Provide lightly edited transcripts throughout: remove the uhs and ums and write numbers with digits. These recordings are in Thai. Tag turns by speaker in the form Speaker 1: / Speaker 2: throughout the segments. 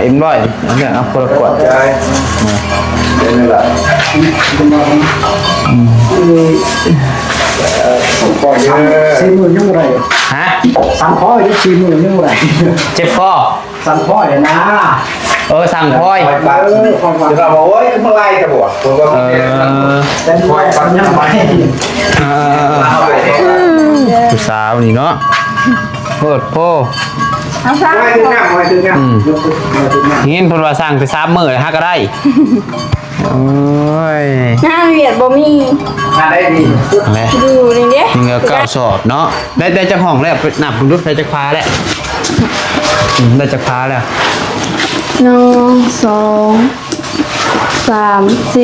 Speaker 1: เอ็มร้อยอันนี้เอาคนละขวด
Speaker 2: สี่หมื่นยังไง
Speaker 1: ฮะ
Speaker 2: สั่งพ่อยสี่หมื่นยังไง
Speaker 1: เจ็บคอ
Speaker 2: สั่งพ่อยนะ
Speaker 1: สั่งพอย
Speaker 3: เราบอกว่าเมื่อไรจะบวชตัวก็
Speaker 2: เป็นพ่อยสั่งยังไง
Speaker 1: ผู้สาวนี่เนาะโคตรโพ
Speaker 3: ไม่ถึงน้ำไม่ถึงน้
Speaker 1: ำงี้เพิ่นว่าสั่งไป3 มื้อฮะก็ได้โอ้ย
Speaker 4: งานเวียดบ่มี
Speaker 3: ำได้ดี
Speaker 4: ดูนี่เด้
Speaker 1: มีเงิน9 สอบเนาะได้จักห้องแล้วนับดูได้จักพาแล้วได้จักพาแล้ว
Speaker 4: 1 2 3 4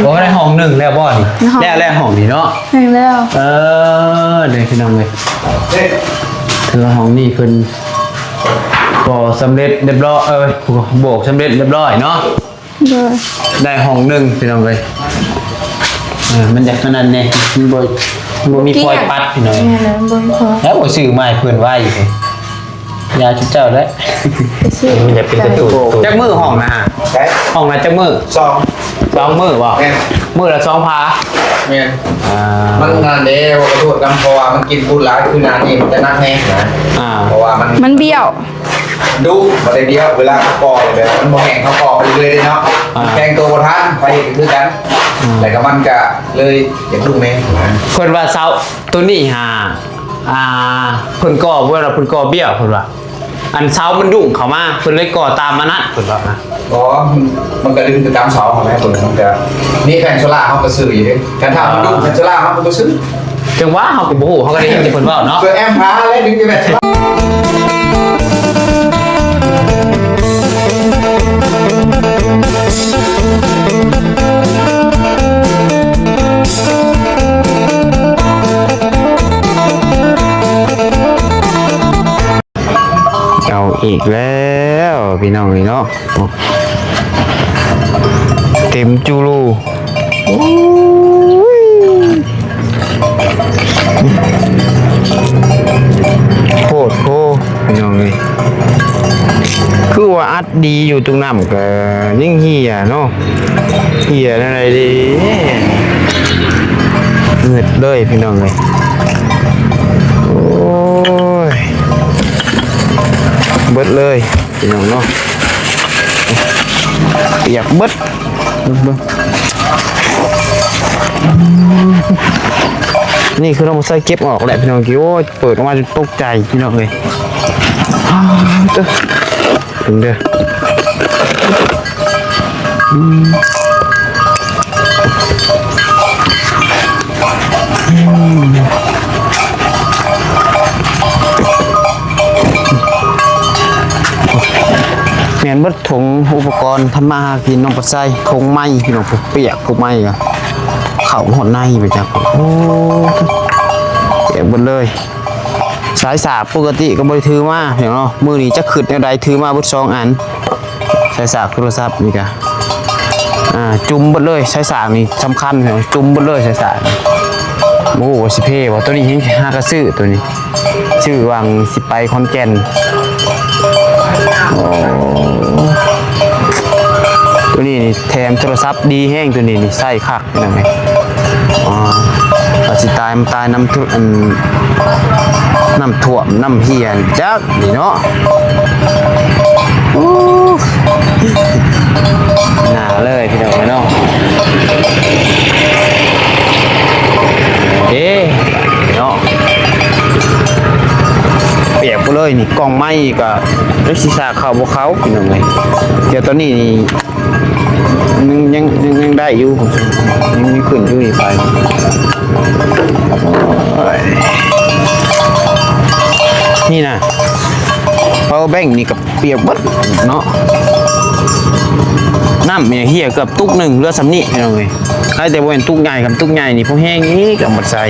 Speaker 1: โอ้ได้ห้อง1แล้วบ่นี่แล้วห้องนี้เนาะ
Speaker 4: ถึงแล้ว
Speaker 1: เดี๋ยวพี่น้องเลยถึงห้องนี้เพิ่นก็สำเร็จเรียบร้อยโบกสำเร็จเรียบร้อยเนาะได้ห้อง1พี่น้องเลยมันจากนั้นเนี่ยมันบ่มีพลอยปัดพี่น้องแล้วบ่ซื้อไม้เพิ่นไว้อยู่ยาชุดเจ้าแล้วมันจะเป็นกระตุ้นจักมือห้องนะฮะห้องละจักมือ2 มือบ่มือละ2 พา
Speaker 3: เนี่ยมันงานเดียวกระตุ้นกันเพราะว่ามันกินปูหลายคือนานนี่มันจะนักแน่นะเพราะว่า
Speaker 4: มันเบี้ยว
Speaker 3: ดูมาได้เดียวเวลาเขาก่อเลยแบบมันโมแห้งเขาก่อไปเลยเนาะแข่งตัวประธานไปคือกันแต่ก็มันก็เลยอย่างลูกแม่
Speaker 1: คนว่าเสาตัวนี้เพิ่นก่อเวลาเพิ่นก่อเบี้ยวเพิ่นว่าอันเสามันดุ่งเข้ามาเพิ่นเลยก่อตามมานั่นเพิ่นว่านะ
Speaker 3: มันก็ดึงไปตามเสาของแม่เพิ่นมันก็นี่แผ่นโซล่าเขาก็ซื้ออยู่ดิการทำมันดุ่งแผ่นโซล่าเขาก็ซื้อ
Speaker 1: จังว่าเขาก็บ่ฮู้เขาก็ได้ยินแต่เพิ่นเว้าเนาะ
Speaker 3: เปิดแอมพาแล้วดึงไปแบบ
Speaker 1: เอาอีกแล้วพี่น้องนี่เนาะเต็มจูรูโคตรพี่น้องนี่คือว่าอัดดีอยู่ตรงน้ำก็ยิ่งเหี่ยเนาะเหี่ยอะไรดีเงือดเลยพี่น้องเลยโอ้ยเบิดเลยพี่น้องเนาะอยากเบิดนี่คือเราใส่เก็บออกแหละพี่น้องคิดว่าเปิดออกมาจนตกใจพี่น้องเลยถึงเด้อเมียนบัดถุงอุปกรณ์ทำมาหากินน้องปัสไซถุงไม้พี่น้องเปียกถุงไม้อะเข่าหดในไปจากโอ้เปียกหมดเลยสายสาบปกติก็บริถือมาเห็นเนาะมือนี้จะขึ้นในใดถือมาบุด2 อันสายสาบโทรศัพท์นี่กะจุ่มหมดเลยสายสาบนี่สำคัญเห็นจุ่มหมดเลยสายสาบโอ้สิเพว่าตัวนี้ห้ากระซื้อตัวนี้ชื่อวังสิไปคอนแก่นตัวนี้แถมโทรศัพท์ดีแห้งตัวนี้นี่ใส่คักยังไงสิตายมันตายน้ำท่วมน้ำเฮียนจักนี่เนาะหนาเลยพี่น้องเนาะเนาะเปียกไปเลยนี่กล่องไม้กับรถศีรษะเขาพวกเขาพี่น้องเลยเดี๋ยวตอนนี้นี่ยังได้อยู่ยังมีขึ้นอยู่อีกไปนี่นะpower bankนี่กับเปียกบัดเนาะน้ำเนี่ยเฮียกับตุก1เรือสำนีพี่น้องเลยใครแต่ว่าเป็นตุกใหญ่กับตุกใหญ่นี่พวกแห้งนี้กับบัดใส่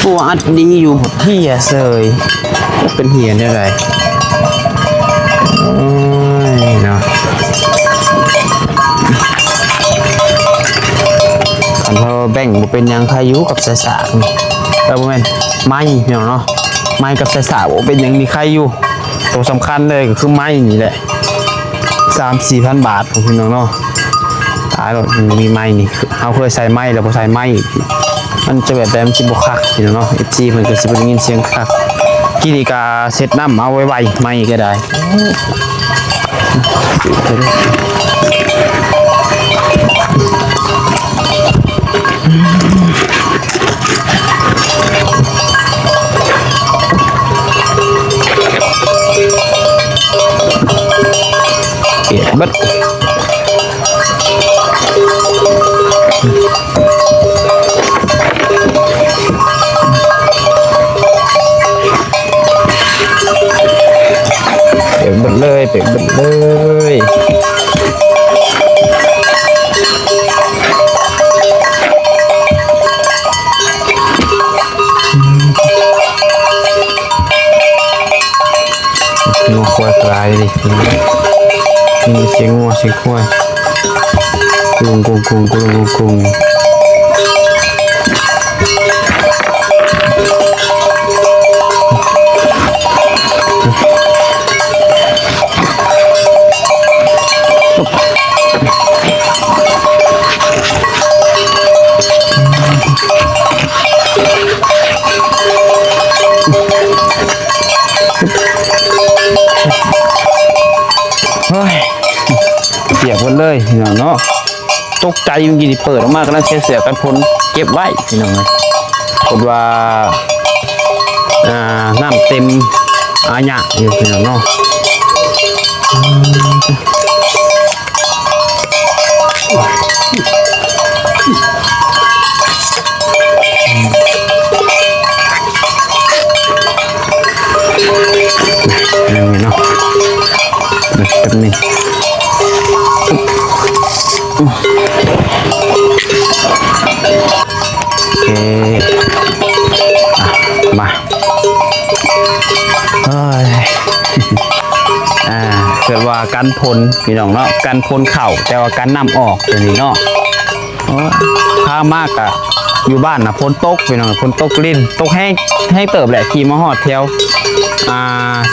Speaker 1: ตัวอัดดีอยู่หมดที่เสยเป็นเหียนได้ไรเนาะอันพอแบ่งมาเป็นยังพายุกับสายสาร บ่แม่นไม้พี่น้องเนาะไม้กับใส่สาบ่เป็นหยังมีใครอยู่ตัวสำคัญเลยก็คือไม้นี่แหละ 3-4,000 บาทของพี่น้องเนาะตายแล้วมันมีไม้นี่เฮาเคยใส่ไม้แล้วบ่ใส่ไม้อีกมันจะแบบมันสิบ่คักพี่น้องเนาะ FG มันก็สิบ่ได้ยินเสียงคักกิริกาเซ็ตน้ำเอาไว้ไว้ไม้ก็ได้เปียกเบิดเลยเปียกเบิดเลยงัวควายกลายดิมีเสียงงัวเสียงควายกุงกุงกุงกุงกุงกุงเฮ้ยเปียกหมดเลยพี่น้องเนาะตกใจเมื่อกี้ที่เปิดออกมากำลังเสียกันพ้นเก็บไว้พี่น้องเลยกดว่าน้ำเต็มอาญะอยู่พี่น้องเนาะนี่เนาะแบบนี้โอเคมาเกิดว่ากันพลพี่น้องเนาะกันพลเข่าแต่ว่ากันน้ำออกตัวนี้เนาะข้ามากอะอยู่บ้านนะพลตกพี่น้องพลตกลิ้นตกแห้งเติบแหละขี่มาหอดแถว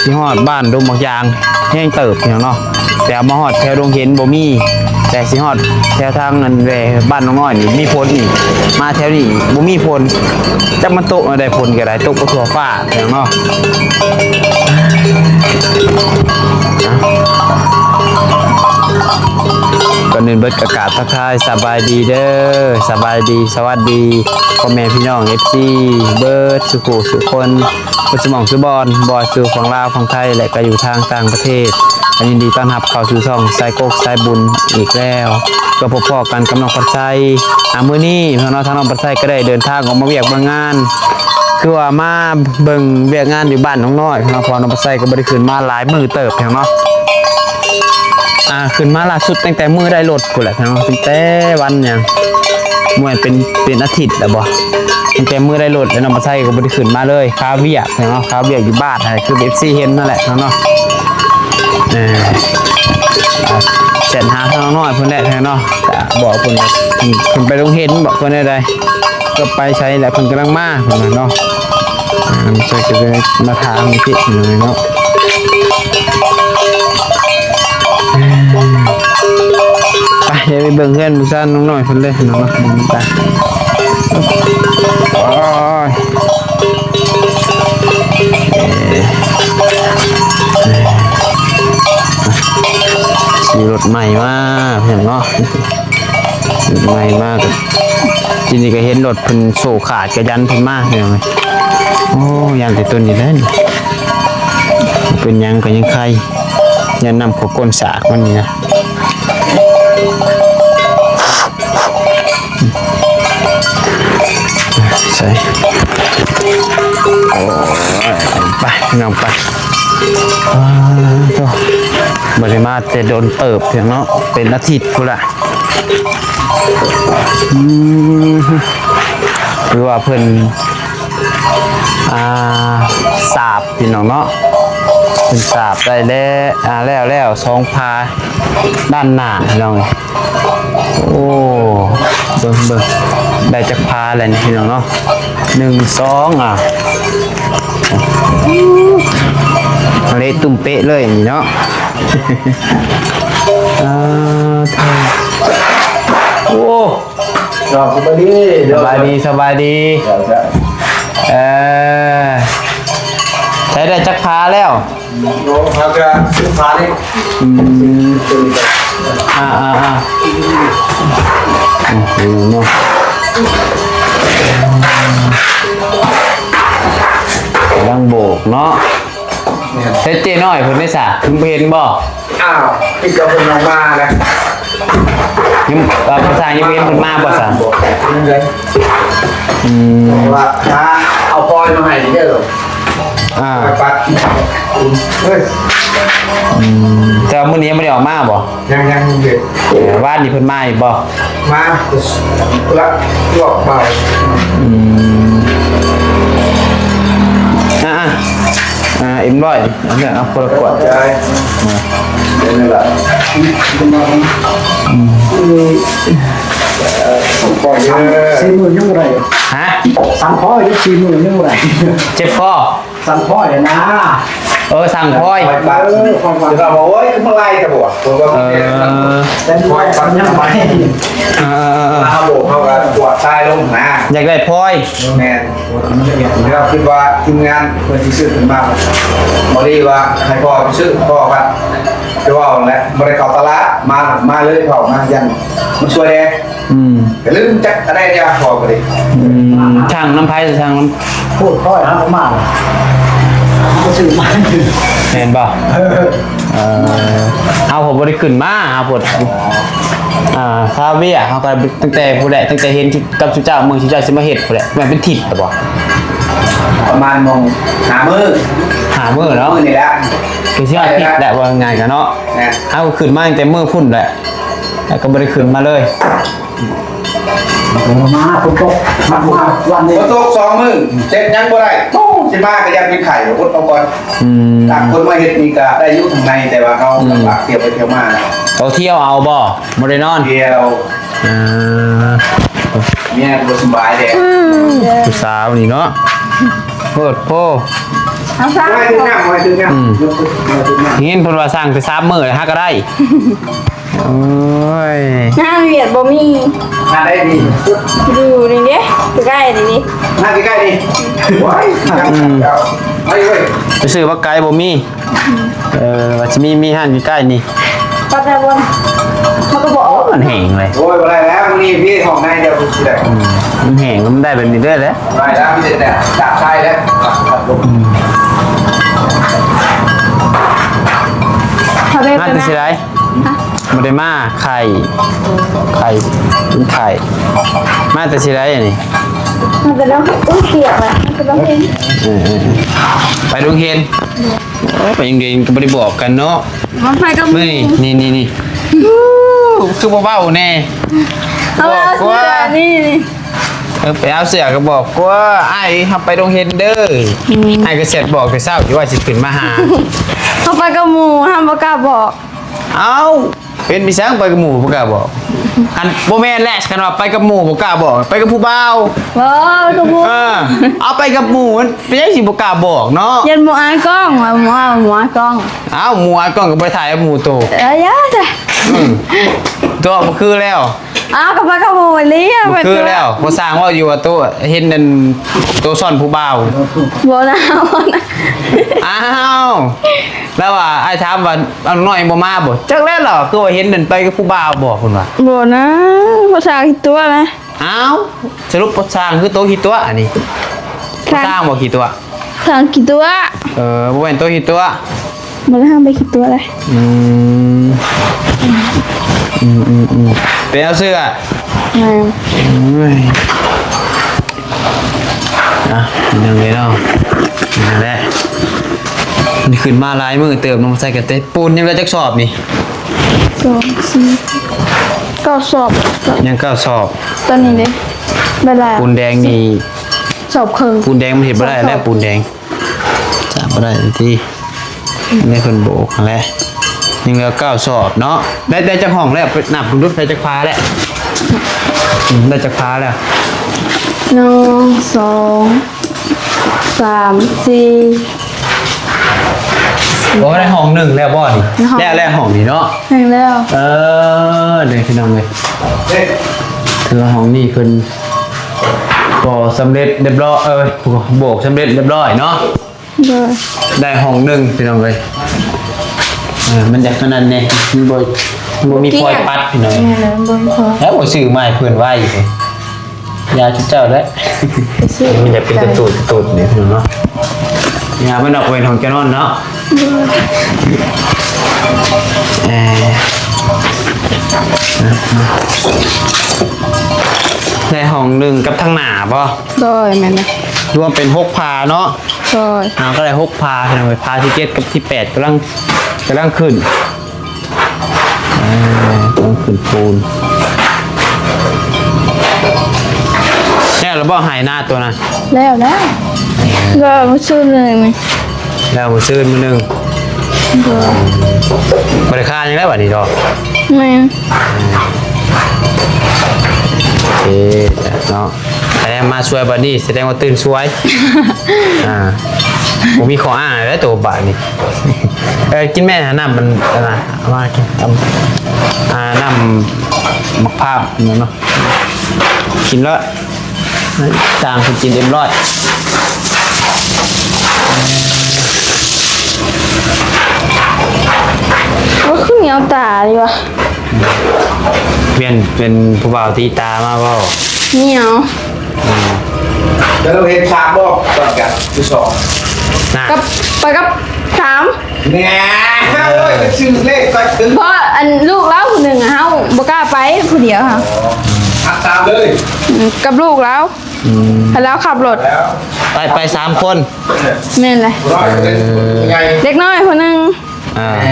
Speaker 1: ที่หอดบ้านดงบางยางแห้งเติบพี่น้องเนาะแต่มาหอดแถวดงเห็นบ่มีแต่สิฮอดแถวทางเงินแหวบ้านน้อยนี่มีพลนี่มาแถวนี้บ่มีพลจักมันตกได้พลก็ได้ตกกระทั่วฟ้าพี่น้องเนาะก่อนอื่นเบิดอากาศทักทายสบายดีเด้อสบายดีสวัสดีพ่อแม่พี่น้อง FC เบิดสุขุสุคนผู้สมองสุบอลบอยสู่ฝั่งลาวฝั่งไทยและก็อยู่ทางต่างประเทศยินดีต้อนรับเข้าสู่ช่องสายกกสายบุญอีกแล้วก็พบพ่อกันกับน้องปัดไซมื้อนี้พี่น้องทางน้องปัดไซก็ได้เดินทางออกมาเวียกงานคือว่ามาเบิ่งเวียกงานอยู่บ้านน้องน้อยพี่น้องพอน้องปัดไซก็บ่ได้ขึ้นมาหลายมื้อเติบพี่น้องเนาะขึ้นมาล่าสุดตั้งแต่มื้อได้รถพุ่นแหละพี่น้องตั้งแต่วันหยังมวยเป็นอาทิตย์แล้วบ่ตั้งแต่มื้อได้รถแล้วน้องปัดไซก็บ่ได้ขึ้นมาเลยคาเวียกพี่น้องคาเวียกอยู่บ้านให้คือ FC เห็นนั่นแหละพี่น้องเนาะเสร็จหาทางน้อยเพิ่นได้ทางเนาะแต่บอกเพิ่นขึ้นไปโรงเรียนบอกเพิ่นได้ก็ไปใช้แหละเพิ่นกำลังมาเพิ่นเนาะจะมาทางนี่เลยเนาะไปเดี๋ยวไปเบิ่งเพื่อนผู้ซ่านน้องน้อยเพิ่นเลยเนาะไปขี่รถใหม่มากเห็นเนาะใหม่มากทีนี้ก็เห็นรถเพิ่นโซ่ขาดกระยันเพิ่นมากเห็นไหมโอ้ยังแต่ต้นนี้เล่นเป็นยังก็ยังใครยันนำขวก้นสากมันนี่นะใช่โอ้ไปนำไปบริมาจะโดนเติบเพียงเนาะเป็นอาทิตย์กูละหรือว่าเพิ่นสาบพี่น้องเนาะ เป็นสาบได้แล้วแล้วสองพาด้านหน้าพี่น้องเลยโอ้เบิ่งได้จักพาอะไรนี่พี่น้องเนาะ1 2เละตุ่มเป๊ะเลยนี่เนาะโอ้
Speaker 2: สบายดี
Speaker 1: สบายดีใช้ได้จักพาแล้ว
Speaker 3: เขาจะซื้อพานี่
Speaker 1: เนาะดังโบกเนาะเซ็ตเจน้อยเพิ่นได้สะถึงเห็นบ่
Speaker 3: อ้าวพี่เจ้าคนน้องมานะ
Speaker 1: ยังภาษายังเห็นเพิ่นมาบ่ซะ
Speaker 3: นี่เลยว่าถ้าเอาปอยมาให้นี่เด้อไปปัดเฮ้ย
Speaker 1: แต่ว่ามื้อนี้ยังบ่ได้ออกมาบ่
Speaker 3: ยังเด็ก
Speaker 1: บ้านนี่เพิ่นมาอีกบ่
Speaker 3: มาละลวกเบา
Speaker 1: เอ็มร้อยอันนี้เอาคนละขวด
Speaker 3: ใจเดี๋ยวนี่แหละ
Speaker 2: ปล่อยสี่หมื่นยังไง
Speaker 1: ฮะ
Speaker 2: สั่งพ่อยสี่หมื่นยังไง
Speaker 1: เจ็บคอ
Speaker 2: สั่งพ่อยนะ
Speaker 1: สั่งพลอย
Speaker 3: ปล่อยปัดเดี๋ยวเราบอกโอ้ยเมื่อไรจะบอกผมก็เนี่ย
Speaker 2: แต่ปล่อยปันยังไง
Speaker 3: เขาบอกเขาก็ปวดตายลงนะ
Speaker 1: อยากได้พลอย
Speaker 3: แมนเราคิดว่าทีมงานเพื่อนที่ซื้อถึงบ้านบอดี้ว่าให้พ่อไปซื้อพ่อกันจะว่าแล้วบริการตลาดมาเลยพ่อมายันมันช่วยเองแต่ลืมจักอะไรเนี่ยพอกันดิ
Speaker 1: ช่างน้ำพายช่างน้ำ
Speaker 2: พูดพ่อยนะมากก็ซื้อมา
Speaker 1: เห็นป่ะเอาผมบริขึ้นมาเอาผมคาเวียเขาก็ตั้งแต่ผู้ใดตั้งแต่เห็นกับชุเจ้าเมืองชุเจ้าสิมาเห็ดผู้ใดมันเป็นทิศหรือเปล่า
Speaker 3: ประมาณมองหามือ
Speaker 1: หามือเนาะ
Speaker 3: มือนี่แหละ
Speaker 1: คือเชื่อทิศแหละว่าไงกันเนาะเอาขึ้นมาตั้งแต่มือพุ่นแหละแล้วก็บริขึ้นมาเลย
Speaker 2: มาคุณตกมาวันนี้
Speaker 3: ฝนตก2 มื้อเจ็ดยังบ่ได้สิมาก็ยังเป็นไข่อดเอาก่อนต่างคนมาเฮ็ดนี่ก็ได้อยู่ข้างในแต่ว่าเขาปากเที่ยวไปเที่ยวมา
Speaker 1: เราเที่ยวเอาบ่บริโนอน
Speaker 3: เที่ยวเนี่ยบ่สบายเด้
Speaker 1: ผู้สาวนี่เนาะโคตรโพ
Speaker 4: เอาซะ
Speaker 3: ไม่ถึงน้ำไม่ถึงน้ำ
Speaker 1: เห็นเพิ่นว่าสร้างไป3 มื้อฮะก็ได้โอ้ย
Speaker 4: งานเวียดบ่มี
Speaker 3: งานได้ดี
Speaker 4: ดูนี่เด้ใกล้ๆนี่
Speaker 3: งานใกล้ๆนี่ว้ายไม่เว้ย
Speaker 1: ไปซื้อว่าไกลบ่มีว่าจะมีห้างอยู่ใกล้นี่
Speaker 4: ปัดแต่บนเขาก็บอก
Speaker 1: มันแห้งเลย
Speaker 3: โอ้ยอะไรแล้วนี่พี่ของนายจะรู้สึกได้
Speaker 1: มันแห้งมันได้แบบนี้เรื่อยแล้ว
Speaker 3: อะไรแล้วพี่จะจับใช่แล้วตัดลง
Speaker 4: เขาได้
Speaker 1: มา
Speaker 4: เป็น
Speaker 1: แต่สิไรบ่ได้มาไข่กินไข่มาแต่สิไรอันนี้
Speaker 4: มันจะต้องเปียกแหละมันจะต้องเห็น
Speaker 1: ไปโรงเรียนไปโรงเรียนก็บ่ได้บอกกันเนาะ
Speaker 4: มันไปกับ
Speaker 1: มื้อนี่คือเบาๆแน่
Speaker 4: เอาแล้วเสื้อนี่
Speaker 1: ไปเอาเสื้อก็บอกว่าไอ้ครับไปโรงเรียนเด้อไอ้ก็เสร็จบอกแต่เช้าอยู่ว่าสิขึ้นมาหา
Speaker 4: เขาไปกับหมูห้ามประกล้าบอก
Speaker 1: เอาเป็นพี่ช้างไปกับหมู่บ่กล้าบอกอันบ่แม่นแหละคันว่าไปกับหมู่บ่กล้าบอกไปกับผู้บ่าว
Speaker 4: กับหมู
Speaker 1: เอาไปกับหมู่มันเป็นจังสิบ่กล้าบอกเนาะ
Speaker 4: ยันหมูอากล้องหมูอากล้อง
Speaker 1: เอาหมู่อัดกล้องก็บ่ได้ถ่ายกับหมู่โต
Speaker 4: ยะจ้ะ
Speaker 1: ตัวบ่คือแล้ว
Speaker 4: กับไปกับหมูเลี้ย
Speaker 1: บ่คือแล้วบ่สร้างว่าอยู่ว่าตัวเห็นนั่นตัวซ่อนผู้บ่าว
Speaker 4: บ่นะ
Speaker 1: อ้าวแล้วว่าไอ้ถามว่าเอาน้อยบ่มาบ่จักแล้วเหรอคือว่าเห็นนั่นไปกับผู้บ่าวบ่พุ่นว่า
Speaker 4: บ่นะภาษาตัวนะ
Speaker 1: อ้าวสรุปบ่สร้างคือโตขี้ตัวอันนี้บ่สร้างบ่ขี้ตัว
Speaker 4: ทางกี่ตัว
Speaker 1: บ่แม่นโตขี้ตัว
Speaker 4: บ่ได้ห้ามไปกี่ตัวเลย
Speaker 1: เป็นเอาเสื้อยังไงเนาะนั่นแหละนี่ขึ้นมาหลายมือเติมน้ำใส่กระเตะปูนยังได้จักสอบนี่
Speaker 4: 2 4ก็สอบ
Speaker 1: ยัง9สอบ
Speaker 4: ตอนนี้เด้เวลา
Speaker 1: ปูนแดงนี่
Speaker 4: สอบครึ่ง
Speaker 1: ปูนแดงมันเห็นบ่ได้แล้วปูนแดงจะบ่ได้ทันที ได้คนโบกแล้วยังเหลือ9 สอบเนาะได้จากห้องแล้วไปนับดูได้จากพาแล้วได้จากพาแล้ว
Speaker 4: 1 2 3 4
Speaker 1: โอ้ได้ห้องหนึ่งแล้วบ่นี่
Speaker 4: ห้อง
Speaker 1: แล้วห้องนี้เนาะ
Speaker 4: แห้งแล้ว
Speaker 1: เดี๋ยวพี่น้องเลย
Speaker 3: เอ๊ะ
Speaker 1: คือห้องนี้เพิ่นก็สำเร็จเรียบร้อยโบกสำเร็จเรียบร้อยเนาะ
Speaker 4: โดย
Speaker 1: ได้ห้องหนึ่งพี่น้องเลยมันจากขนาดนี้มันบ่มีพลอยปัดพี่น้อง
Speaker 4: แม่เลยบ่พอ
Speaker 1: แล้วบ่ซื้อมาให้เพิ่นไว้อยู่เลยยาชุดเจ้าแล้ว
Speaker 4: ซื้อ
Speaker 1: มันจะเป็นกระตูดนี่พี่น้องเนาะยามันออกเป็นของแกนอนเนาะได้ห้องหนึ่งกับทางหน้าป่ะ
Speaker 4: โดยแม่นะ
Speaker 1: รวมเป็น6 พาเนาะ
Speaker 4: โดย
Speaker 1: ก็ได้6 พาพี่น้องไปพาที่7กับที่8กำลังขึ้นต้องขึ้นปูนแล้วเราบอกหายหน้าตัวน่ะ
Speaker 4: แล้วก็มาซื้อเลยมั้ย
Speaker 1: แล้วมาซื้อมาหนึ่ง
Speaker 4: โดย
Speaker 1: บริการยังได้แบบนี้ดอก
Speaker 4: แม่
Speaker 1: โอเคเนาะแสดงมาช่วยบัดนี้แสดงว่าตื่นช่วยผมมีของอ่านแล้วตัวบาทนี่กินแม่น้ำมันอะไรมากินน้ำมักภาพเนาะกินแล้วจางคุณกินเต็มร้อย
Speaker 4: ก็คือเหนียวตาดีวะ
Speaker 1: เป็นผู้บ่าวตีตามาเปล่า
Speaker 4: เหนียว
Speaker 3: แล้วเราเห็นฉากบอกก่อนกันที่สอง
Speaker 1: น่ะ
Speaker 4: กับไปกับถาม
Speaker 3: เนี่ยโอ้ยชื่อเลขก็ถึง
Speaker 4: เพราะอันลูกแล้วคนหนึ่งอะเฮาบ่กล้าไปผู้เดียวค่ะ
Speaker 3: หักตามเลย
Speaker 4: กับลูกแล้วแล้วขับรถ
Speaker 3: แล้ว
Speaker 1: ไป3 คน
Speaker 4: แม่นเลย
Speaker 3: ร้อยเป็นยังไง
Speaker 4: เด็กน้อยคนหนึง
Speaker 3: แหม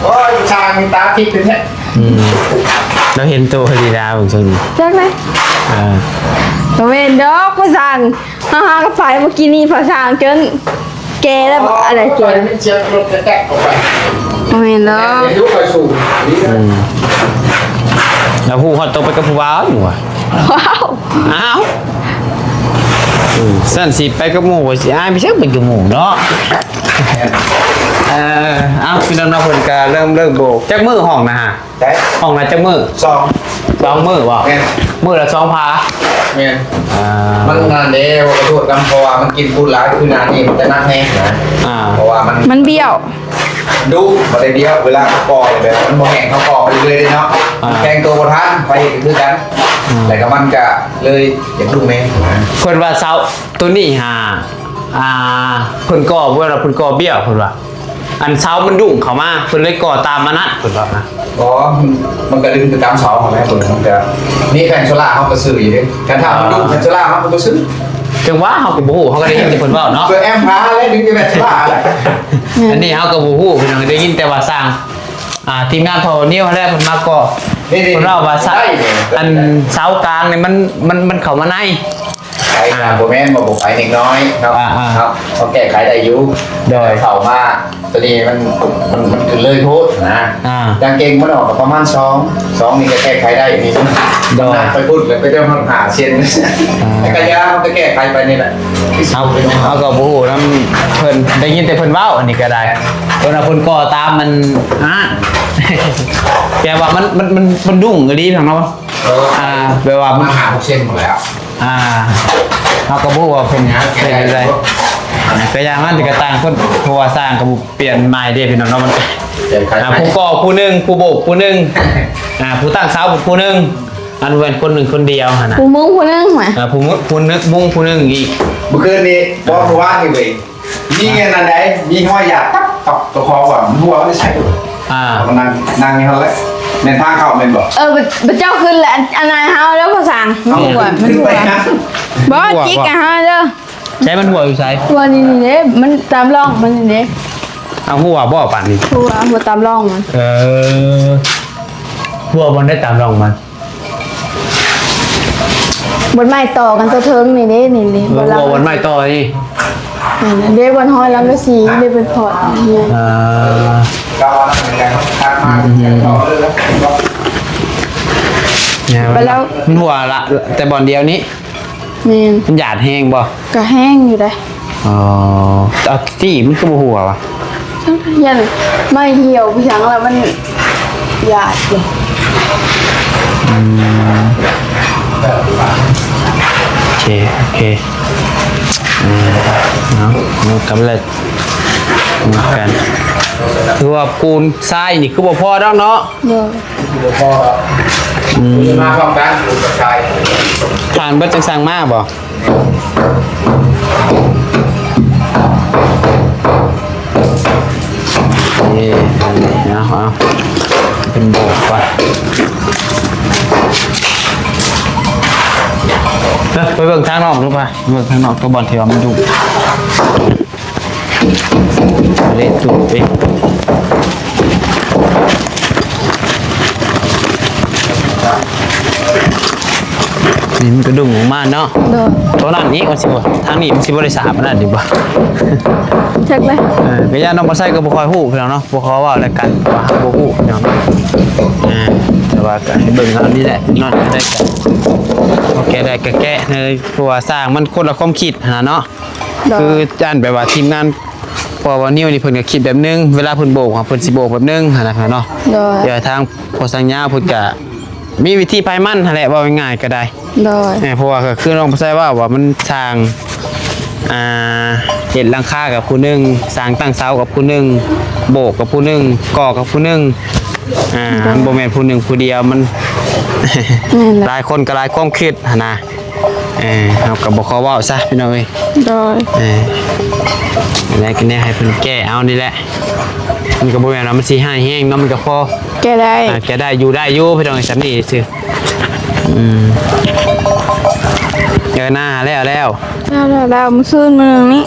Speaker 3: โอ้ยชางตาทิพย์เป็นแท้
Speaker 1: เราเห็นตัวคดีดาผมช่วงนี้
Speaker 4: แจ็คเลยตัวเวนดอกภาษาฮ่าๆกับไฟเมื่อกี้นี่ภาษาจนแกแล้วอะไรแก
Speaker 3: ไม่เชียร์รถแตกออกไป
Speaker 4: ตัวเวนดอก
Speaker 3: เดี๋ยวยุคไปสู่นี่นะ
Speaker 1: แล้วผู้ฮอตตัวไปกับผู้บ่าวอยู่ว่ะ
Speaker 4: ว้าว
Speaker 1: อ้าวสั่นสิไปกับหมู่สิไม่ใช่เป็นกับหมู่เนาะเอาพี่น้องๆคนก็เริ่มโบกจักมือห้องนะฮะ
Speaker 3: แต่
Speaker 1: ห้องละจักมือ
Speaker 3: สอง
Speaker 1: 2 มือบ่
Speaker 3: แม่น
Speaker 1: มือละ2 พา
Speaker 3: แม่นมันนานเด้ขอโทษกันเพราะว่ามันกินพูดร้ายคือนานนี่มันจะนักแน่นะเพราะว่ามัน
Speaker 4: เบี้ยว
Speaker 3: ดูมาได้เดียวเวลาเขาก่อเลยแบบมันบ่แห้งเขาก่อไปเรื่อยๆเนาะแกงตัวบทันไปคือกันแต่ก็มันก็เลยอย่างลูกแม่นะ
Speaker 1: เพิ่นว่าเซาตัวนี้ฮะเพิ่นก่อเวลาเพิ่นก่อเบี้ยวเพิ่นว่าอันเซามันดุ่งเข้ามาเพิ่นเลยก่อตามมานะเพิ่นว่านะ
Speaker 3: อ๋อมันก็ดึงไปตามเสาของแม่คนมันก็นี่แฟนโซล่าเขาก็ซื้ออยู่ดิการทำมันดูแฟนโซล่าเขาก็ซื้อ
Speaker 1: จังว่าเฮาก็บ่ฮู้เฮาก็ได้ยินแต่เพิ่นเว้าเนาะ
Speaker 3: เจอแอมพาแล้วดึงไปแฟนโซล่าแหละ
Speaker 1: อันนี้เฮาก็บ่ฮู้พี่น้องได้ยินแต่ว่าสร้างทีมงานโทรนิ้วแรกเพิ่นมาก่อเพิ่นเล่าว่าอันเสากลางนี่มันเข้ามาใน
Speaker 3: ไอ้โบแมนมาบุกไอ้เด็กน้อยครับครับเขาแก้ไขได้ยุโดยเข่ามาตัวนี้มันขึ้นเลยโพดนะกางเกงมันออกประมาณ2นี่ก็แก้ไขได้นี่นะไปพูดเลยไปเรื่องปัญหาเช่นไอ้กระยามันก็แก้ไขไปนี่แหละ
Speaker 1: เอาก็บ่ฮู้นำเพิ่นได้ยินแต่เพิ่นเว้าอันนี้ก็ได้เพิ่นว่าเพิ่นก่อตามมันแปลว่ามันดุ่งก็ดีทั้งเนาะแปลว่า
Speaker 3: มันหาเช่นหมดแล้ว
Speaker 1: เขาก็บอกว่าเป็นอะไรก็อย่างนั้นก็ต่างคนเพราะว่าสร้างกับเปลี่ยนใหม่เด้พี่น้องเนาะมันผู้ก่อผู้หนึ่งผู้โบกผู้หนึ่งผู้ตั้งเสาผู้หนึ่งอันเว้นคนหนึ่งคนเดียวฮะนะ
Speaker 4: ผู้มึงคนนึงหม
Speaker 1: ผู้นึกมุ้งผู้หนึ่งอีก
Speaker 3: เมื่อคืนนี้บอกว่าไงเว้ยมีเงินอันใดมีห้อยหยาดตับตัวคอก่อนหัวไม่ใช่มันนั่งนี่เขาเลยในทางเข้าเป็นบ่
Speaker 4: เจ้าขึ้นแหละอันไหนเฮาแล้วภาษามันหัวมันหัวบ่จิกอะฮะเด้อ
Speaker 1: ใช้มันหัวอยู่ใช้
Speaker 4: หัวนี่เด้มันตามร่องมันนี่เด้
Speaker 1: เอาหัวบ่อปั่นนี่
Speaker 4: หัวตามร่องมัน
Speaker 1: หัวมันได้ตามรองมัน
Speaker 4: บนไม้ต่อกันตัวเทิงนี่เด้นี่เด้
Speaker 1: เออบ่วันใหม่ต่อนี่
Speaker 4: เด้บนห้อยแล้วก็สีเด้เป็นพอร์ตเนี่ย
Speaker 3: ก็ว่าทำยังไงทักมาต่อเลยแล้ว
Speaker 1: เนี่ยมันหัวละแต่บอลเดียวนี้
Speaker 4: แม่น
Speaker 1: มันหยาดแห้งบ่
Speaker 4: ก็แห้งอยู่ได้
Speaker 1: อ๋อเอาที่มันก็บ่หัวว่ะ
Speaker 4: ยันไม่เหี่ยวพี่ช้างแล้วมันหยาดอยู่
Speaker 1: โอเคเนาะมันกำลังมากันคือว่าปูนทรายนี่คือบ่พอดอกเนาะ
Speaker 4: เด้อ
Speaker 3: พอมาพร้อมกันดูกระจาย
Speaker 1: ผ่านเบิดจังสั่งมาบ่นี่อันนี้เอาเป็นโบกก่อนไปเบิ่งทางนอกดูป่ะเบิ่งทางนอกตัวบอลที่ว่ามันดุเละตุ่ไปนี่มันกระดุมออกมาเนาะ
Speaker 4: เด้อ
Speaker 1: ตัวนั้นนี้มันสิบ่ทางนี้มันสิบ่ได้สาบมันนั่นดิบ่
Speaker 4: เช็คเลย
Speaker 1: ก็ย่าน้องบ่ใส่ก็บ่ค่อยฮู้พี่น้องเนาะบ่ขอเว้าแล้วกันว่าบ่ฮู้พี่น้องแต่ว่าก็ให้เบิ่งเอานี่แหละนอนก็ได้กันโอเคได้ก็แก้ในตัวสร้างมันคนละความคิดนะเนาะ
Speaker 4: เด้อ
Speaker 1: คือจานแบบว่าทีมงานพอว่านิ้วนี่เพิ่นก็คิดแบบนึงเวลาเพิ่นโบกเพิ่นสิโบกแบบนึงนะครับเนาะ
Speaker 4: เด้อ
Speaker 1: เดี๋ยวทางพอสัญญาเพิ่นก็มีวิธีภายมันนั่นแหละว่าง่ายๆก็ได้
Speaker 4: เด้อ
Speaker 1: เพราะว่าก็คือน้องบ่ใช่ว่ามันสร้างเห็ดหลังคากับผู้หนึงสร้างตั้งเสากับผู้หนึงโบกกับผู้หนึงก่อกับผู้หนึงมันบ่แม่นผู้หนึงผู้เดียวมัน หลายคนก็หลายความคิดหั่นนะเฮาก็บ่ขอเว้าซะพี่น้องเอ้ย
Speaker 4: เด้อ
Speaker 1: อะไรกันเนี่ยให้เพิ่นแก้เอานี่แหละมันก็บ่แม่นว่ามันสิหายแห้งเนาะมันก็พอ
Speaker 4: แกได้
Speaker 1: แกได้อยู่พี่น้องไอ้สันนี่ซื่อเจอหน้าแล้ว
Speaker 4: แล้วมันซื้อมานี่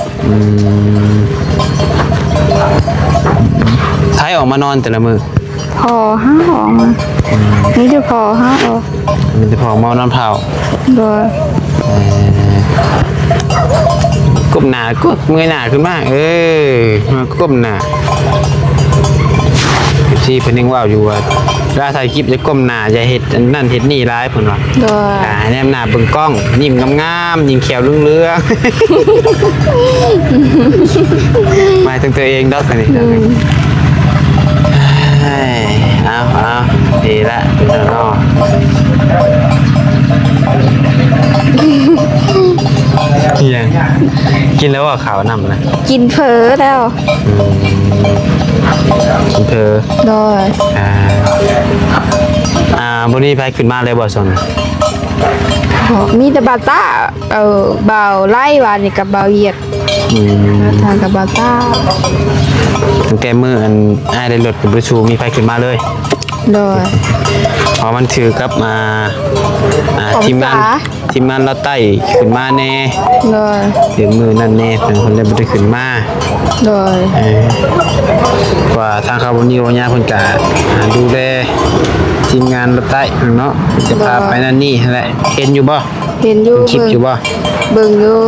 Speaker 1: ใช้ออกมานอนแต่ละมือ
Speaker 4: พอห้าออกมานี่จะพอห้าออก
Speaker 1: มันจะพอมานอนเผา
Speaker 4: เด้อ
Speaker 1: ก้มหน้าก็เงยหน้าขึ้นมามาก้มหน้าที่เพิ่นยังว่าอยู่ว่าเวลาถ่ายคลิปจะก้มหน้าอย่าเฮ็ดอันนั่นเฮ็ดนี่ร้ายเพิ่นว่า
Speaker 4: เด้อ
Speaker 1: แนมหน้าเบิ่งกล้องยิ้มงามๆยิ้มแขวเรืองๆ หมายถึงตัวเองดอกกันนี่เอาดีละเป็นแล้วเนาะยังกินแล้วว่าขาวนำนะ
Speaker 4: กินเผลอแล้ว
Speaker 1: กินเธอ
Speaker 4: เด้อ
Speaker 1: บุรีไปขึ้นมาเลยบ่สน
Speaker 4: มีแต่บาต้าเบาไล่วานนี่กับเบาเหยียดทางกับบาต้า
Speaker 1: ตั้งแต่มืออันอ้ายได้รถกับประชูมีไฟขึ้นมาเลย
Speaker 4: โดย
Speaker 1: เพราะมันถือกับทีมงานเราไต่ขึ้นมาแน่
Speaker 4: โดย
Speaker 1: ถึงมือนั่นแน่เป็นคนได้บ่ได้ขึ้นมา
Speaker 4: โดย
Speaker 1: ว่าทางคาร์บอนิวเนี่ยเพิ่นก็ดูแลทีมงานเราไต่เนาะจะพาไปนั่นนี่นั่นแหละเห็นอยู่บ่
Speaker 4: เห็นอยู่
Speaker 1: คลิปอยู่บ่
Speaker 4: เบิ่งอยู่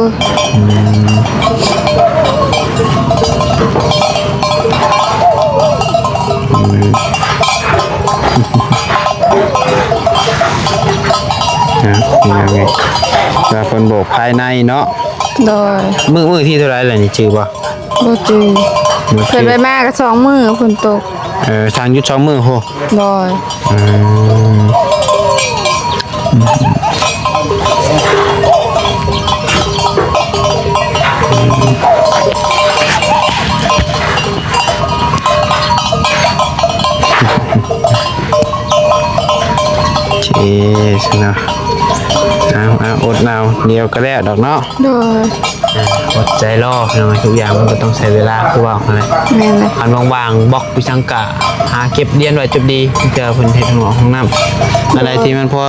Speaker 1: ยังไงจะเพิ่นโบกภายในเนาะ
Speaker 4: โดย
Speaker 1: มือที่เท่าไหร่ล่ะนี่ชื่อบ่
Speaker 4: บ่จือเพิ่นไปมาก็2มื้อฝนตก
Speaker 1: ทางยุด2มื้อโห
Speaker 4: โดย
Speaker 1: เอ๊ะนะเอาอดหนาวเดียวก็แล้วดอกเนาะ
Speaker 4: โดย
Speaker 1: อดใจรอพี่น้องทุกอย่างมันก็ต้องใช้เวลาคือว่าอะไร
Speaker 4: แม่นเลย
Speaker 1: อันวางๆบล็อกพิชังกะหาเก็บเรียนไว้จบดีเจอเพิ่นเฮ็ดห้องน้ำอะไรที่มันพอ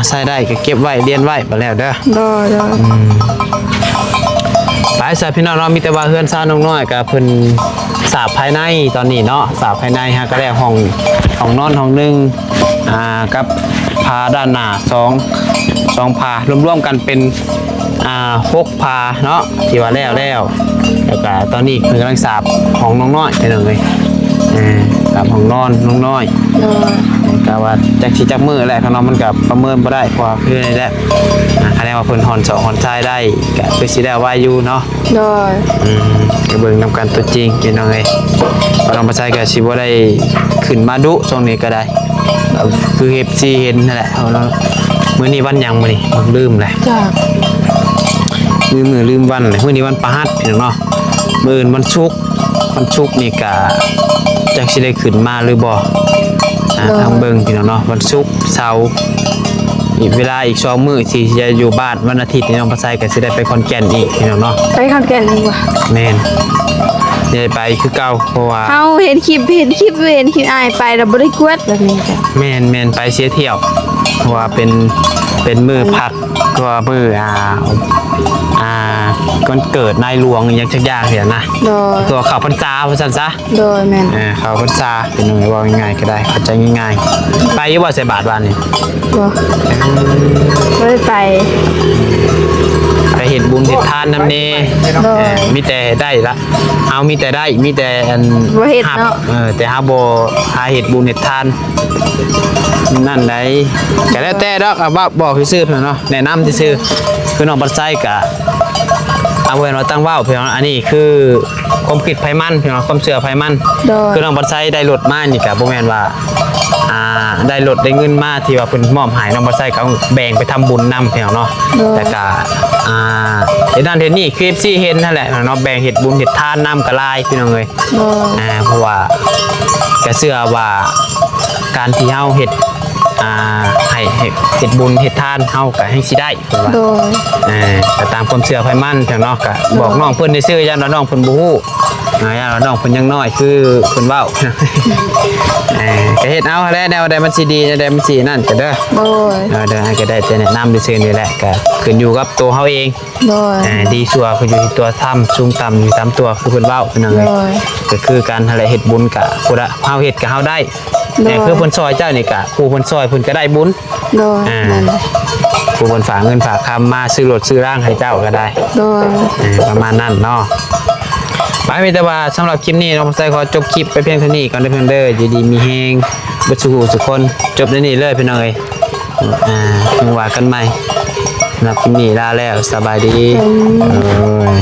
Speaker 1: ใช้ได้ก็เก็บไว้เรียนไว้ไปแล้วเด้อ
Speaker 4: โดย
Speaker 1: หลายสายพี่น้องเนาะมีแต่ว่าเฮือนซ่าน้องน้อยกับเพิ่นสาบภายในตอนนี้เนาะสาบภายในฮะก็ได้ห้องนอนห้องนึง กับพาด้านหน้า2พารวมๆกันเป็น6พาเนาะที่ว่าแล้วก็ตอนนี้เพิ่นกำลังสาบของน้องน้อยไปเลยกับของนอนน้องน้อย
Speaker 4: โดย
Speaker 1: ก็ว่าจักสิจักมือแหละข้างนอกมันก็ประเมินบ่ได้เพราะว่าคือนี่แหละคะแนนว่าเพิ่นฮอน2ฮอนท้ายได้ก็คือสิได้ว่าอยู่เนาะ
Speaker 4: โดย
Speaker 1: ก็เบิ่งนำกันตัวจริงพี่น้องเอ้ยบ่ต้องไปใช้ก็สิบ่ได้ขึ้นมาดุช่วงนี้ก็ได้คือ FC เห็นนั่นแหละเอาเนาะมื้อนี้วันหยังมื้อนี้ลืมเลย
Speaker 4: จ้า
Speaker 1: ลืมวันเลยมื้อนี้วันพฤหัสพี่น้องเนาะมื้ออื่นวันศุกร์นี่ก็จักสิได้ขึ้นมาหรือบ่ทางเบิ่งพี่น้องเนาะวันศุกร์เสาร์อีกเวลาอีก2มื้อที่จะอยู่บ้านวันอาทิตย์นี่น้องภาษาก็สิได้ไปขอนแก่นอีกพี่น้องเนาะ
Speaker 4: ไปคำแก่นดีกว่า
Speaker 1: แม่นได้ไปคือเก่าเพราะว่า
Speaker 4: เฮาเห็นคลิปอายไปแล้วบ่ได้กวดแบบนี้จ้ะ
Speaker 1: แม่นไปเสียเที่ยวเพราะว่าเป็นมือพักก็มือก่อนเกิดนายหลวงอย่างจักอย่างเสียนะ
Speaker 4: โดย
Speaker 1: ตัวเขาพรรษาว่าซั่นซะ
Speaker 4: โดยแม่น
Speaker 1: เขาพรรษาเป็นยังไงว่าง่ายๆก็ได้เข้าใจง่ายๆไปอยู่บ่ใส่บาตรบ้านนี่
Speaker 4: บ่ได้ไป
Speaker 1: ไปเฮ็ดบุญเฮ็ดทานนำแน่
Speaker 4: โดย
Speaker 1: มีแต่ได้ละเอามีแต่ได้มีแต่อัน
Speaker 4: บ่เฮ็ดเนาะ
Speaker 1: แต่หาบ่หาเฮ็ดบุญเฮ็ดทานนั่นได้ก็แล้วแต่ดอกว่าบอกซื่อๆเนาะแนะนำซื่อๆคือน้องปัดไส้ก็เอาไว้เราตั้งว่าวพี่น้องอันนี้คือความคิดไผมันพี่น้องความเชื่อไผมัน
Speaker 4: โดย
Speaker 1: คือน้องปัดไส้ได้รถมานี่ก็บ่แม่นว่าได้รถได้เงินมาที่ว่าเพิ่นมอบให้น้องปัดไส้ก็แบ่งไปทำบุญนำพี่น้องเนาะแต่ก็เฮ็ดนั่นเฮ็ดนี่คือ FC เห็นนั่นแหละเนาะแบ่งเฮ็ดบุญเฮ็ดทานนำก็หลายพี่น้องเอ้ย
Speaker 4: โดย
Speaker 1: เพราะว่าก็เชื่อว่าการที่เฮาเฮ็ดให้เฮ็ดบุญเฮ็ดทานเฮาก็ให้สิได้เพิ่นว่า
Speaker 4: โดย
Speaker 1: ก็ตามความเชื่อไผมันเพียงเนาะก็บอกน้องเพิ่นได้ซื่อย่านว่าน้องเพิ่นบ่ฮู้ย่านว่าน้องเพิ่นยังน้อยคือเพิ่นเว้าก็เฮ็ดเอาแหละแนวใดมันสิดีแนวใดมันสินั่นก็เด้อ
Speaker 4: โดย
Speaker 1: เด้อให้ก็ได้แต่แนะนำซื่อๆนี่แหละก็ขึ้นอยู่กับตัวเฮาเอง
Speaker 4: โดย
Speaker 1: ดีชั่วขึ้นอยู่ที่ตัวทำสูงต่ำอยู่ตามตัวคือเพิ่นเว้าเพิ่นนั่นเลย
Speaker 4: โดย
Speaker 1: ก็คือการอะไรเฮ็ดบุญกะพุทธะเฮาเฮ็ดกะเฮาได้
Speaker 4: โดย
Speaker 1: แต่คือเพิ่นซอยเจ้านี่กะผู้เพิ่นซอยเพิ่นก็ได้บุญ
Speaker 4: โดย นั่น
Speaker 1: ผู้เพิ่นฝากเงินฝากคำมาซื้อรถซื้อร่างให้เจ้าก็ได้
Speaker 4: โดย
Speaker 1: ประมาณนั้นเนาะไปมีแต่ว่าสำหรับคลิปนี้น้องใส่ขอจบคลิปไปเพียงเท่านี้ก่อนเด้อเพิ่นเด้ออยู่ดีมีแฮงบ่สุขสุขคนจบในนี้เลยพี่น้องเอ้ยถึงว่ากันใหม่สำหรับคลิปนี้ลาแล้วสบายดีเอ้ย